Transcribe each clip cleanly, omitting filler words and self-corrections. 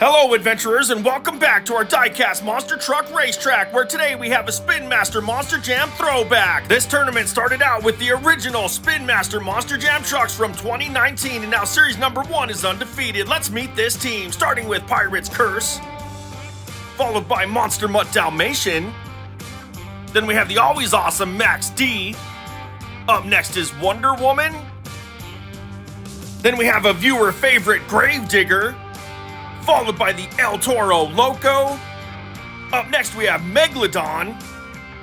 Hello adventurers and welcome back to our Diecast Monster Truck Racetrack, where today we have a Spin Master MonsterJam Throwback. This tournament started out with the original Spin Master MonsterJam trucks from 2019, and now series number 1 is undefeated. Let's meet this team, starting with Pirate's Curse, followed by Monster Mutt Dalmatian. Then we have the always awesome Max D. Up next is Wonder Woman. Then we have a viewer favorite Gravedigger, followed by the El Toro Loco. Up next we have Megalodon.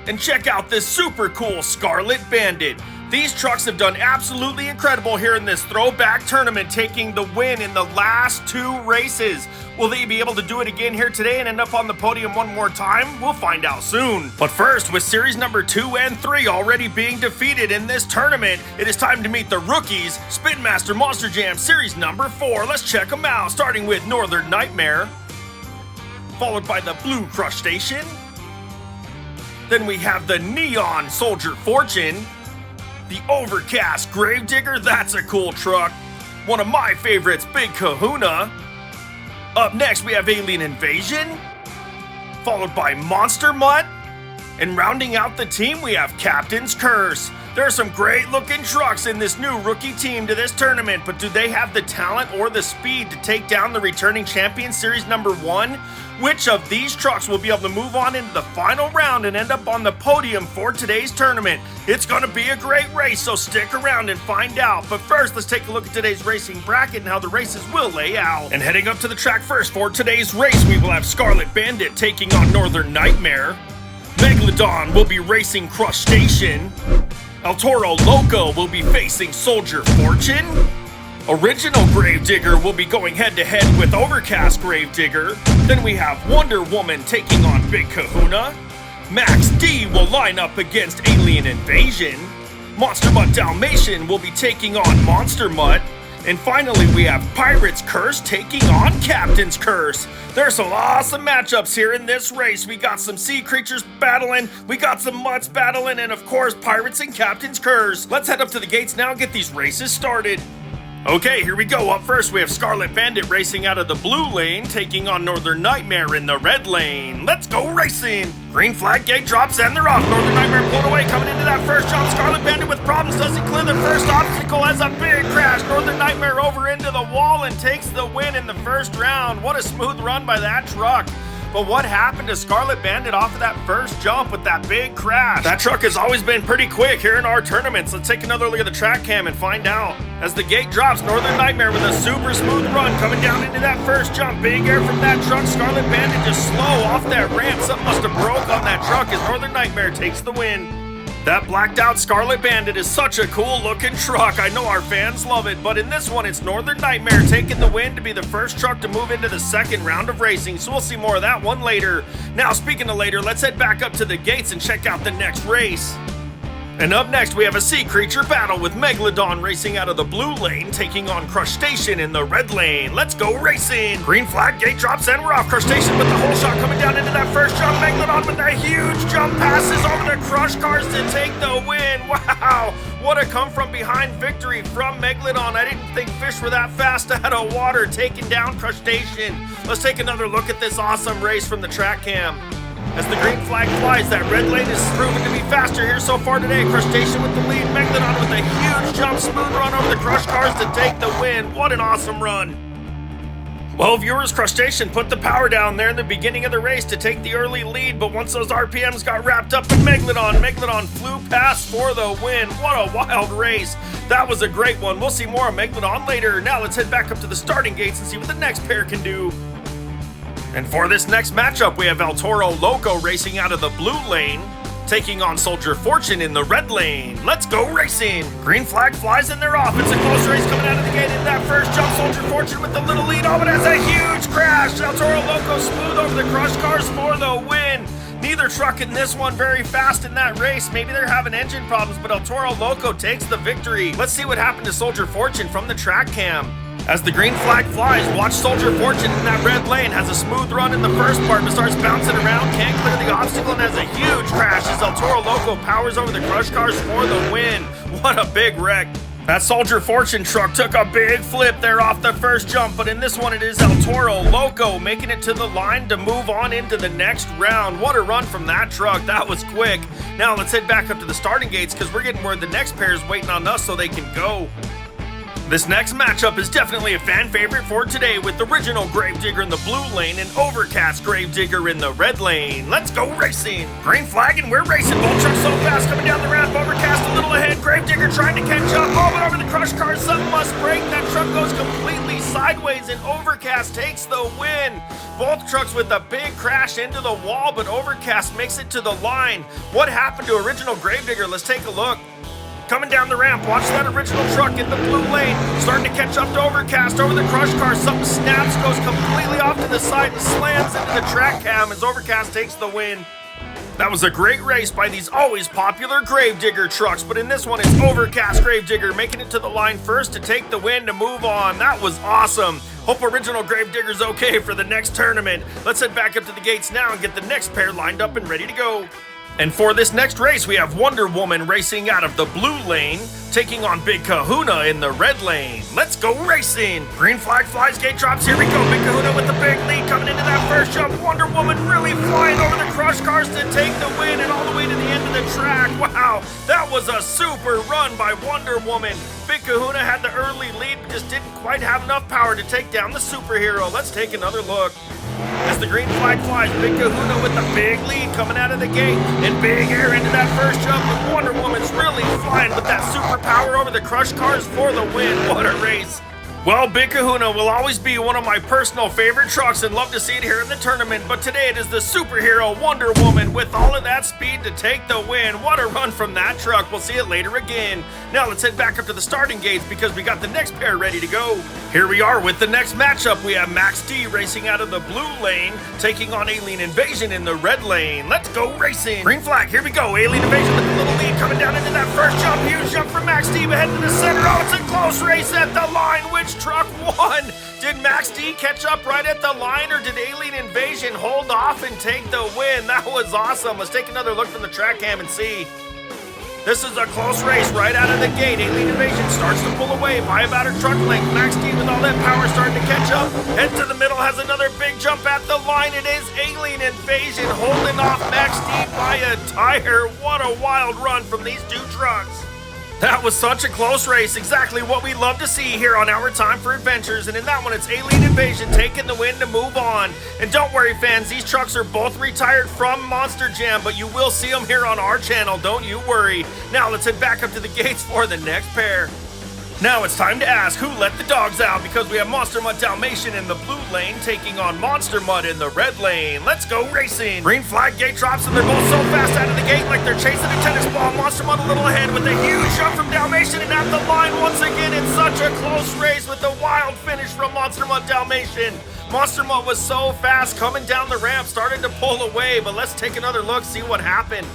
And check out this super cool Scarlet Bandit. These trucks have done absolutely incredible here in this throwback tournament, taking the win in the last 2 races. Will they be able to do it again here today and end up on the podium one more time? We'll find out soon. But first, with series number 2 and 3 already being defeated in this tournament, it is time to meet the rookies, Spin Master MonsterJam series number 4. Let's check them out, starting with Northern Nightmare, followed by the Blue Crustacean. Then we have the Neon Soldier Fortune, the Overcast Gravedigger. That's a cool truck. One of my favorites, Big Kahuna. Up next, we have Alien Invasion, followed by Monster Mutt. And rounding out the team, we have Captain's Curse. There are some great looking trucks in this new rookie team to this tournament, but do they have the talent or the speed to take down the returning champion series number 1? Which of these trucks will be able to move on into the final round and end up on the podium for today's tournament? It's going to be a great race, so stick around and find out. But first, let's take a look at today's racing bracket and how the races will lay out. And heading up to the track first for today's race, we will have Scarlet Bandit taking on Northern Nightmare. Megalodon will be racing Crustacean. El Toro Loco will be facing Soldier Fortune. Original Gravedigger will be going head-to-head with Overcast Gravedigger. Then we have Wonder Woman taking on Big Kahuna. Max D will line up against Alien Invasion. Monster Mutt Dalmatian will be taking on Monster Mutt. And finally, we have Pirate's Curse taking on Captain's Curse. There are some awesome matchups here in this race. We got some sea creatures battling, we got some mutts battling, and of course, Pirates and Captain's Curse. Let's head up to the gates now and get these races started. Okay, here we go. Up first, we have Scarlet Bandit racing out of the blue lane, taking on Northern Nightmare in the red lane. Let's go racing! Green flag gate drops and they're off. Northern Nightmare pulled away, coming into that first jump. Scarlet Bandit with problems, doesn't clear the first obstacle, has a big crash. Northern Nightmare over into the wall and takes the win in the first round. What a smooth run by that truck. But what happened to Scarlet Bandit off of that first jump with that big crash? That truck has always been pretty quick here in our tournaments. Let's take another look at the track cam and find out. As the gate drops, Northern Nightmare with a super smooth run coming down into that first jump. Big air from that truck. Scarlet Bandit just slow off that ramp. Something must have broke on that truck as Northern Nightmare takes the win. That blacked out Scarlet Bandit is such a cool looking truck. I know our fans love it, but in this one, it's Northern Nightmare taking the win to be the first truck to move into the second round of racing, so we'll see more of that one later. Now, speaking of later, let's head back up to the gates and check out the next race. And up next, we have a sea creature battle with Megalodon racing out of the blue lane, taking on Crustacean in the red lane. Let's go racing! Green flag gate drops and we're off. Crustacean with the whole shot coming down into that first jump. Megalodon with a huge jump, passes over the crush cars to take the win. Wow! What a come from behind victory from Megalodon. I didn't think fish were that fast out of water, taking down Crustacean. Let's take another look at this awesome race from the track cam. As the green flag flies, that red lane is proven to be faster here so far today. Crustacean with the lead, Megalodon with a huge jump, smooth run over the crush cars to take the win. What an awesome run. Well, viewers, Crustacean put the power down there in the beginning of the race to take the early lead, but once those RPMs got wrapped up in Megalodon flew past for the win. What a wild race. That was a great one. We'll see more of Megalodon later. Now let's head back up to the starting gates and see what the next pair can do. And for this next matchup, we have El Toro Loco racing out of the blue lane, taking on Soldier Fortune in the red lane. Let's go racing! Green flag flies and they're off. It's a close race coming out of the gate in that first jump. Soldier Fortune with the little lead. Oh, but has a huge crash. El Toro Loco smooth over the crush cars for the win. Neither truck in this one very fast in that race. Maybe they're having engine problems, but El Toro Loco takes the victory. Let's see what happened to Soldier Fortune from the track cam. As the green flag flies, watch Soldier Fortune in that red lane. Has a smooth run in the first part, but starts bouncing around, can't clear the obstacle, and has a huge crash as El Toro Loco powers over the crush cars for the win. What a big wreck. That Soldier Fortune truck took a big flip there off the first jump, but in this one it is El Toro Loco making it to the line to move on into the next round. What a run from that truck. That was quick. Now let's head back up to the starting gates because we're getting word the next pair is waiting on us so they can go. This next matchup is definitely a fan favorite for today with the original Gravedigger in the blue lane and Overcast Gravedigger in the red lane. Let's go racing! Green flag and we're racing. Both trucks so fast coming down the ramp. Overcast a little ahead. Gravedigger trying to catch up. Oh, but over the crush car. Something must break. That truck goes completely sideways and Overcast takes the win. Both trucks with a big crash into the wall, but Overcast makes it to the line. What happened to original Gravedigger? Let's take a look. Coming down the ramp, watch that original truck in the blue lane, starting to catch up to Overcast over the crush car. Something snaps, goes completely off to the side and slams into the track cam as Overcast takes the win. That was a great race by these always popular Gravedigger trucks, but in this one it's Overcast Gravedigger making it to the line first to take the win to move on. That was awesome. Hope original Gravedigger's okay for the next tournament. Let's head back up to the gates now and get the next pair lined up and ready to go. And for this next race, we have Wonder Woman racing out of the blue lane, taking on Big Kahuna in the red lane. Let's go racing! Green flag flies, gate drops, here we go. Big Kahuna with the big lead coming into that first jump. Wonder Woman really flying over the crush cars to take the win and all the way to the end of the track. Wow, that was a super run by Wonder Woman. Big Kahuna had the early lead, but just didn't quite have enough power to take down the superhero. Let's take another look. As the green flag flies, Big Kahuna with the big lead coming out of the gate and big air into that first jump. But Wonder Woman's really flying with that superpower over the crush cars for the win. What a race. Well, Big Kahuna will always be one of my personal favorite trucks and love to see it here in the tournament, but today it is the superhero Wonder Woman with all of that speed to take the win. What a run from that truck. We'll see it later again. Now let's head back up to the starting gates because we got the next pair ready to go. Here we are with the next matchup. We have Max D racing out of the blue lane, taking on Alien Invasion in the red lane. Let's go racing. Green flag, here we go. Alien Invasion with a little lead coming down into that first jump. Huge jump from Max D ahead to the center. Oh, it's a close race at the line. Which truck won? Did Max D catch up right at the line or did Alien Invasion hold off and take the win? That was awesome. Let's take another look from the track cam and see. This is a close race right out of the gate. Alien Invasion starts to pull away by about a truck length. Max D with all that power starting to catch up. Head to the middle, has another big jump at the line. It is Alien Invasion holding off Max D by a tire. What a wild run from these two trucks. That was such a close race, exactly what we love to see here on Our Time for Adventures, and in that one it's Alien Invasion taking the win to move on. And don't worry fans, these trucks are both retired from MonsterJam, but you will see them here on our channel, don't you worry. Now let's head back up to the gates for the next pair. Now it's time to ask who let the dogs out because we have Monster Mud Dalmatian in the blue lane taking on Monster Mud in the red lane. Let's go racing. Green flag gate drops and they're both so fast out of the gate like they're chasing a tennis ball. Monster Mud a little ahead with a huge jump from Dalmatian and at the line once again. It's such a close race with a wild finish from Monster Mud Dalmatian. Monster Mud was so fast coming down the ramp, started to pull away, but let's take another look, see what happened.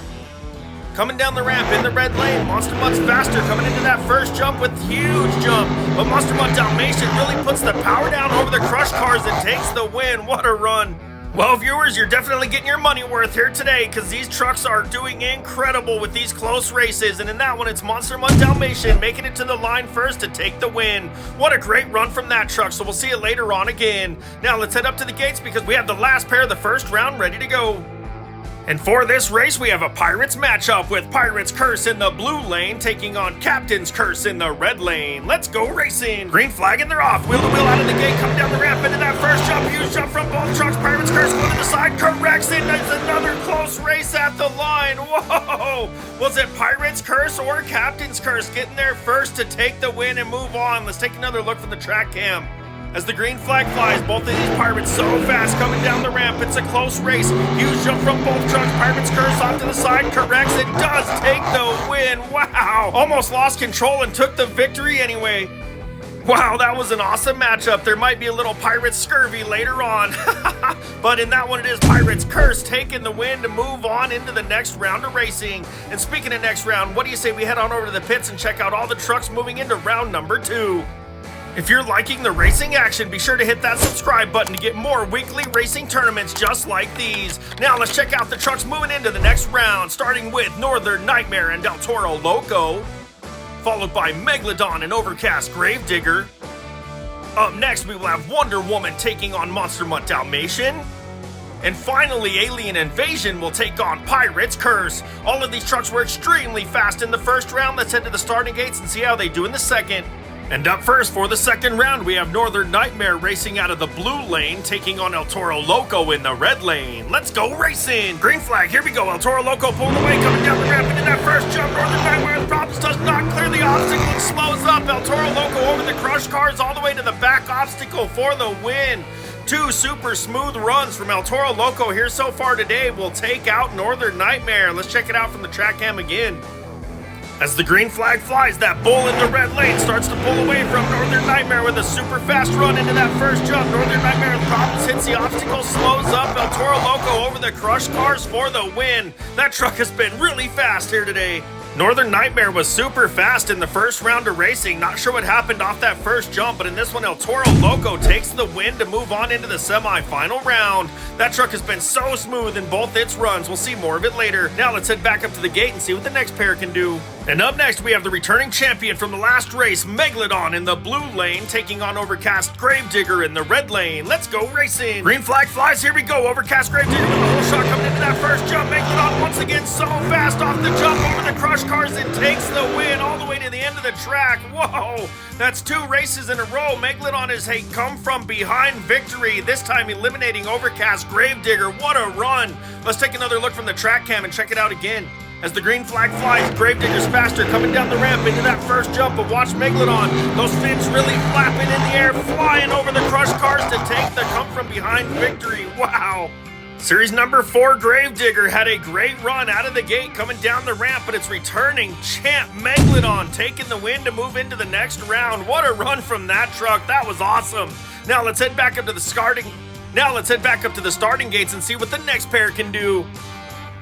Coming down the ramp in the red lane, Monster Mud's faster coming into that first jump with huge jump. But Monster Mud Dalmatian really puts the power down over the crush cars and takes the win. What a run. Well, viewers, you're definitely getting your money worth here today because these trucks are doing incredible with these close races. And in that one, it's Monster Mud Dalmatian making it to the line first to take the win. What a great run from that truck, so we'll see it later on again. Now let's head up to the gates because we have the last pair of the first round ready to go. And for this race, we have a Pirates matchup with Pirates Curse in the blue lane taking on Captain's Curse in the red lane. Let's go racing. Green flag and they're off. Wheel to wheel out of the gate, coming down the ramp into that first jump. Huge jump from both trucks. Pirates Curse going to the side, corrects it. It's another close race at the line. Whoa! Was it Pirates Curse or Captain's Curse getting there first to take the win and move on? Let's take another look from the track cam. As the green flag flies, both of these Pirates so fast coming down the ramp. It's a close race. Huge jump from both trucks. Pirates Curse off to the side, corrects it, does take the win. Wow! Almost lost control and took the victory anyway. Wow, that was an awesome matchup. There might be a little Pirate scurvy later on. But in that one, it is Pirates Curse taking the win to move on into the next round of racing. And speaking of next round, what do you say we head on over to the pits and check out all the trucks moving into round number 2? If you're liking the racing action, be sure to hit that subscribe button to get more weekly racing tournaments just like these. Now let's check out the trucks moving into the next round, starting with Northern Nightmare and El Toro Loco. followed by Megalodon and Overcast Gravedigger. Up next, we will have Wonder Woman taking on Monster Mutt Dalmatian. And finally, Alien Invasion will take on Pirate's Curse. All of these trucks were extremely fast in the first round. Let's head to the starting gates and see how they do in the second. And up first for the second round, we have Northern Nightmare racing out of the blue lane, taking on El Toro Loco in the red lane. Let's go racing! Green flag, here we go. El Toro Loco pulling away, coming down the ramp into that first jump. Northern Nightmare problems, does not clear the obstacle and slows up. El Toro Loco over the crush cars all the way to the back obstacle for the win. Two super smooth runs from El Toro Loco here so far today will take out Northern Nightmare. Let's check it out from the track cam again. As the green flag flies, that bull in the red lane starts to pull away from Northern Nightmare with a super fast run into that first jump. Northern Nightmare problems, hits the obstacle, slows up. El Toro Loco over the crush cars for the win. That truck has been really fast here today. Northern Nightmare was super fast in the first round of racing. Not sure what happened off that first jump, but in this one, El Toro Loco takes the win to move on into the semi-final round. That truck has been so smooth in both its runs. We'll see more of it later. Now let's head back up to the gate and see what the next pair can do. And up next, we have the returning champion from the last race, Megalodon in the blue lane, taking on Overcast Gravedigger in the red lane. Let's go racing! Green flag flies, here we go. Overcast Gravedigger with a whole shot coming into that first jump. Megalodon once again so fast off the jump over the crush cars and takes the win all the way to the end of the track. Whoa! That's two races in a row. Megalodon has a come from behind victory, this time eliminating Overcast Gravedigger. What a run! Let's take another look from the track cam and check it out again. As the green flag flies, Gravedigger's faster coming down the ramp into that first jump, but watch Megalodon. Those fins really flapping in the air, flying over the crush cars to take the come from behind victory. Wow! Series number 4 Gravedigger had a great run out of the gate coming down the ramp, but it's returning champ Megalodon taking the win to move into the next round. What a run from that truck. That was awesome. Now let's head back up to the starting gates and see what the next pair can do.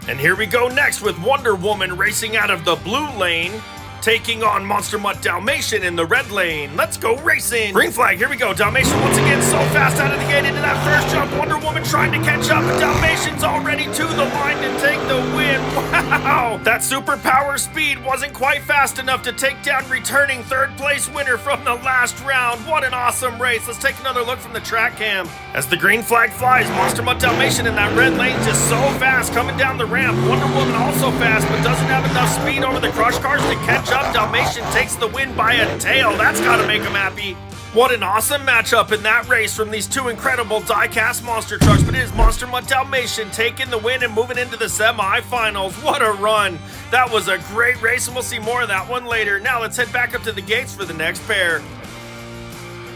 And here we go next with Wonder Woman racing out of the blue lane, taking on Monster Mutt Dalmatian in the red lane. Let's go racing! Green flag, here we go. Dalmatian once again so fast out of the gate into that first jump. Wonder Woman trying to catch up, but Dalmatian's already to the line to take the win. Wow! That superpower speed wasn't quite fast enough to take down returning third place winner from the last round. What an awesome race. Let's take another look from the track cam. As the green flag flies, Monster Mutt Dalmatian in that red lane just so fast coming down the ramp. Wonder Woman also fast, but doesn't have enough speed over the crush cars to catch up. Dalmatian takes the win by a tail. That's gotta make him happy. What an awesome matchup in that race from these two incredible die-cast monster trucks, but it is Monster Mutt Dalmatian taking the win and moving into the semi-finals. What a run. That was a great race, and we'll see more of that one later. Now let's head back up to the gates for the next pair.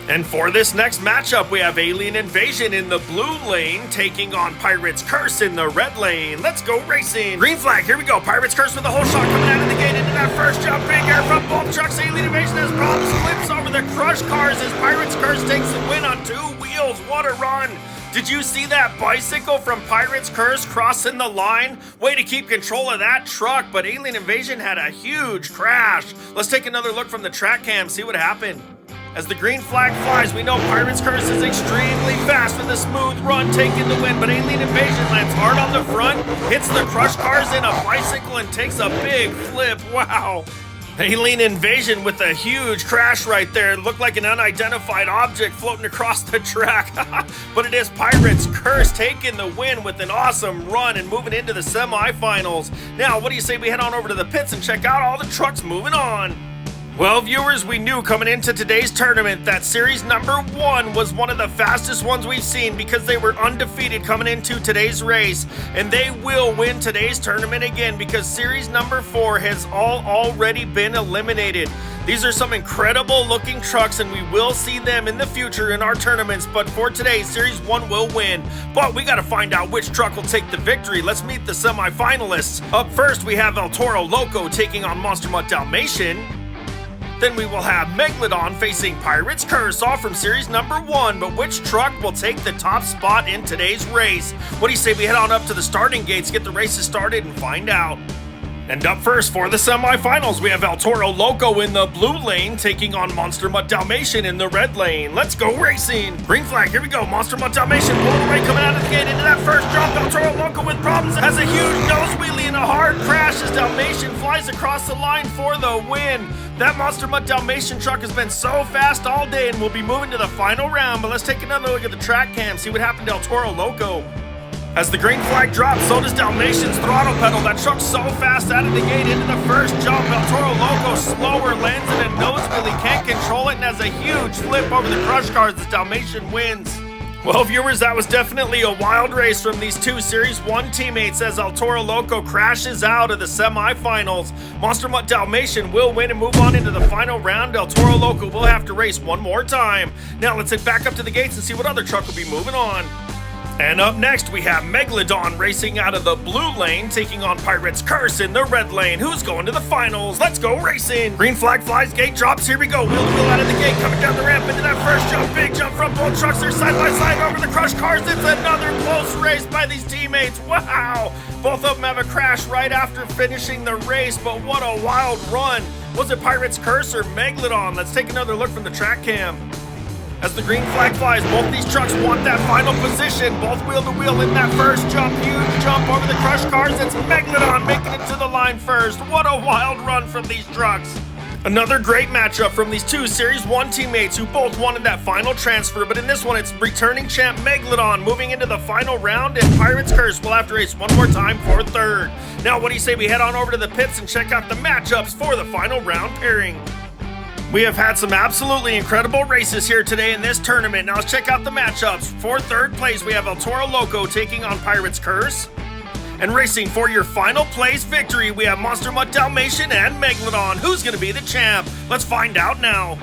And for this next matchup, we have Alien Invasion in the blue lane, taking on Pirate's Curse in the red lane. Let's go racing! Green flag, here we go. Pirate's Curse with a whole shot coming out of the gate into that first jump. Big air from both trucks. Alien Invasion has problems, flips over the crush cars as Pirate's Curse takes the win on two wheels. What a run! Did you see that bicycle from Pirate's Curse crossing the line? Way to keep control of that truck, but Alien Invasion had a huge crash. Let's take another look from the track cam, see what happened. As the green flag flies, we know Pirate's Curse is extremely fast with a smooth run taking the win, but Alien Invasion lands hard on the front, hits the crush cars in a bicycle and takes a big flip. Wow! Alien Invasion with a huge crash right there. It looked like an unidentified object floating across the track. But it is Pirate's Curse taking the win with an awesome run and moving into the semifinals. Now, what do you say we head on over to the pits and check out all the trucks moving on? Well, viewers, we knew coming into today's tournament that series number 1 was one of the fastest ones we've seen because they were undefeated coming into today's race, and they will win today's tournament again because series number 4 has already been eliminated. These are some incredible looking trucks, and we will see them in the future in our tournaments, but for today, series 1 will win. But we gotta find out which truck will take the victory. Let's meet the semi-finalists. Up first, we have El Toro Loco taking on Monster Mutt Dalmatian. Then we will have Megalodon facing Pirate's Curse, all from series number 1. But which truck will take the top spot in today's race? What do you say we head on up to the starting gates, get the races started, and find out? And up first for the semifinals, we have El Toro Loco in the blue lane taking on Monster Mutt Dalmatian in the red lane. Let's go racing! Green flag, here we go. Monster Mutt Dalmatian pulling away, coming out of the gate into that first jump. El Toro Loco with problems, has a huge nose wheelie and a hard crash as Dalmatian flies across the line for the win. That Monster Mutt Dalmatian truck has been so fast all day and will be moving to the final round. But let's take another look at the track cam, see what happened to El Toro Loco. As the green flag drops, so does Dalmatian's throttle pedal. That truck's so fast out of the gate into the first jump. El Toro Loco slower, lands in a nose wheelie, can't control it, and has a huge flip over the crush cars as Dalmatian wins. Well, viewers, that was definitely a wild race from these two Series 1 teammates as El Toro Loco crashes out of the semifinals. Monster Mutt Dalmatian will win and move on into the final round. El Toro Loco will have to race one more time. Now let's head back up to the gates and see what other truck will be moving on. And up next, we have Megalodon racing out of the blue lane, taking on Pirate's Curse in the red lane. Who's going to the finals? Let's go racing! Green flag flies, gate drops, here we go. Wheel to wheel out of the gate, coming down the ramp into that first jump. Big jump from both trucks, they're side by side over the crush cars. It's another close race by these teammates. Wow! Both of them have a crash right after finishing the race, but what a wild run. Was it Pirate's Curse or Megalodon? Let's take another look from the track cam. As the green flag flies, both these trucks want that final position. Both wheel to wheel in that first jump. Huge jump over the crush cars. It's Megalodon making it to the line first. What a wild run from these trucks. Another great matchup from these two Series 1 teammates who both wanted that final transfer, but in this one it's returning champ Megalodon moving into the final round, and Pirate's Curse will have to race one more time for third. Now what do you say we head on over to the pits and check out the matchups for the final round pairing? We have had some absolutely incredible races here today in this tournament. Now let's check out the matchups. For third place, we have El Toro Loco taking on Pirate's Curse. And racing for your final place victory, we have Monster Mutt Dalmatian and Megalodon. Who's going to be the champ? Let's find out now.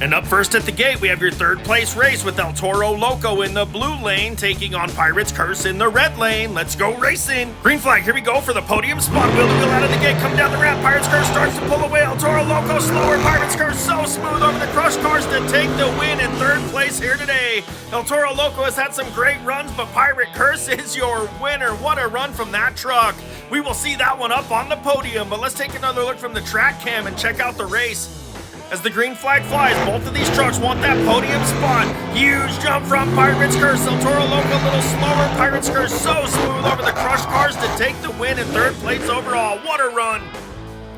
And up first at the gate, we have your third place race with El Toro Loco in the blue lane taking on Pirate's Curse in the red lane. Let's go racing. Green flag, here we go for the podium spot. Wheel to wheel out of the gate, come down the ramp. Pirate's Curse starts to pull away. El Toro Loco slower. Pirate's Curse so smooth over the crush cars to take the win in third place here today. El Toro Loco has had some great runs, but Pirate Curse is your winner. What a run from that truck. We will see that one up on the podium, but let's take another look from the track cam and check out the race. As the green flag flies, both of these trucks want that podium spot. Huge jump from Pirate's Curse. El Toro Loco a little slower. Pirate's Curse so smooth over the crush cars to take the win in third place overall. What a run.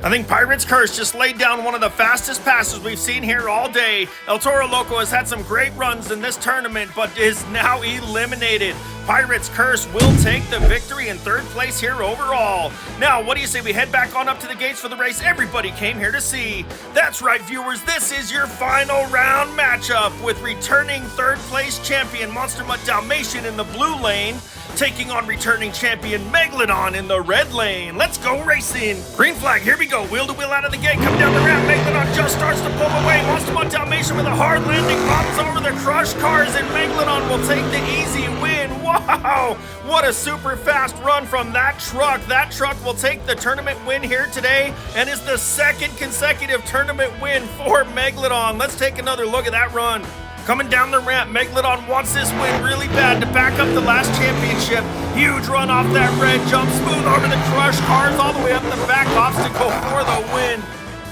I think Pirate's Curse just laid down one of the fastest passes we've seen here all day. El Toro Loco has had some great runs in this tournament, but is now eliminated. Pirate's Curse will take the victory in third place here overall. Now, what do you say we head back on up to the gates for the race everybody came here to see? That's right, viewers, this is your final round matchup with returning third place champion Monster Mutt Dalmatian in the blue lane, taking on returning champion Megalodon in the red lane. Let's go racing. Green flag, here we go. Wheel to wheel out of the gate, come down the ramp. Megalodon just starts to pull away. Monster Mutt Dalmatian with a hard landing, bobs over the crush cars, and Megalodon will take the easy win. Wow, what a super fast run from that truck. That truck will take the tournament win here today and is the second consecutive tournament win for Megalodon. Let's take another look at that run. Coming down the ramp, Megalodon wants this win really bad to back up the last championship. Huge run off that red jump, smooth over the crush cars all the way up the back obstacle for the win.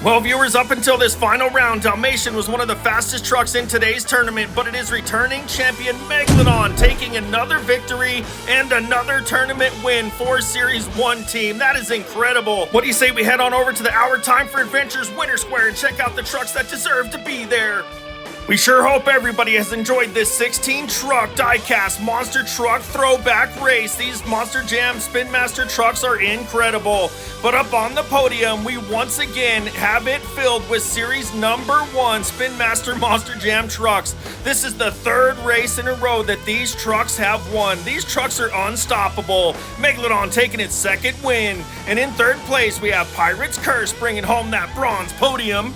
Well, viewers, up until this final round, Dalmatian was one of the fastest trucks in today's tournament, but it is returning champion Megalodon taking another victory and another tournament win for Series 1 team. That is incredible. What do you say we head on over to the Our Time for Adventures Winter Square and check out the trucks that deserve to be there? We sure hope everybody has enjoyed this 16 truck diecast monster truck throwback race. These MonsterJam Spin Master trucks are incredible. But up on the podium, we once again have it filled with series number 1 Spin Master MonsterJam trucks. This is the third race in a row that these trucks have won. These trucks are unstoppable. Megalodon taking its second win. And in third place, we have Pirate's Curse bringing home that bronze podium.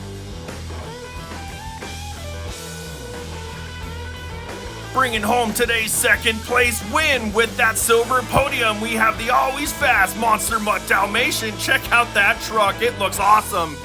Bringing home today's second place win with that silver podium, we have the always fast Monster Mutt Dalmatian. Check out that truck, it looks awesome.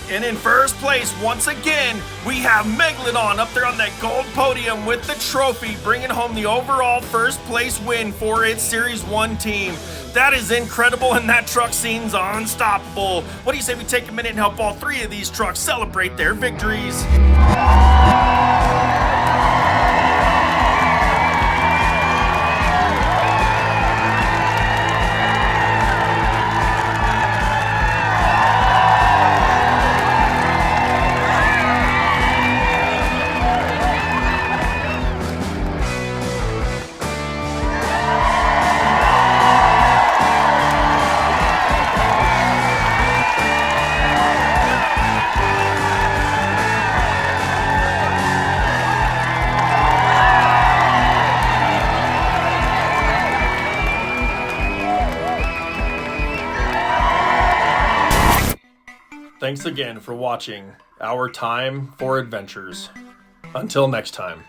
And in first place, once again, we have Megalodon up there on that gold podium with the trophy, bringing home the overall first place win for its Series 1 team. That is incredible, and that truck scene's unstoppable. What do you say we take a minute and help all three of these trucks celebrate their victories? Thanks again for watching our Time for Adventures. Until next time.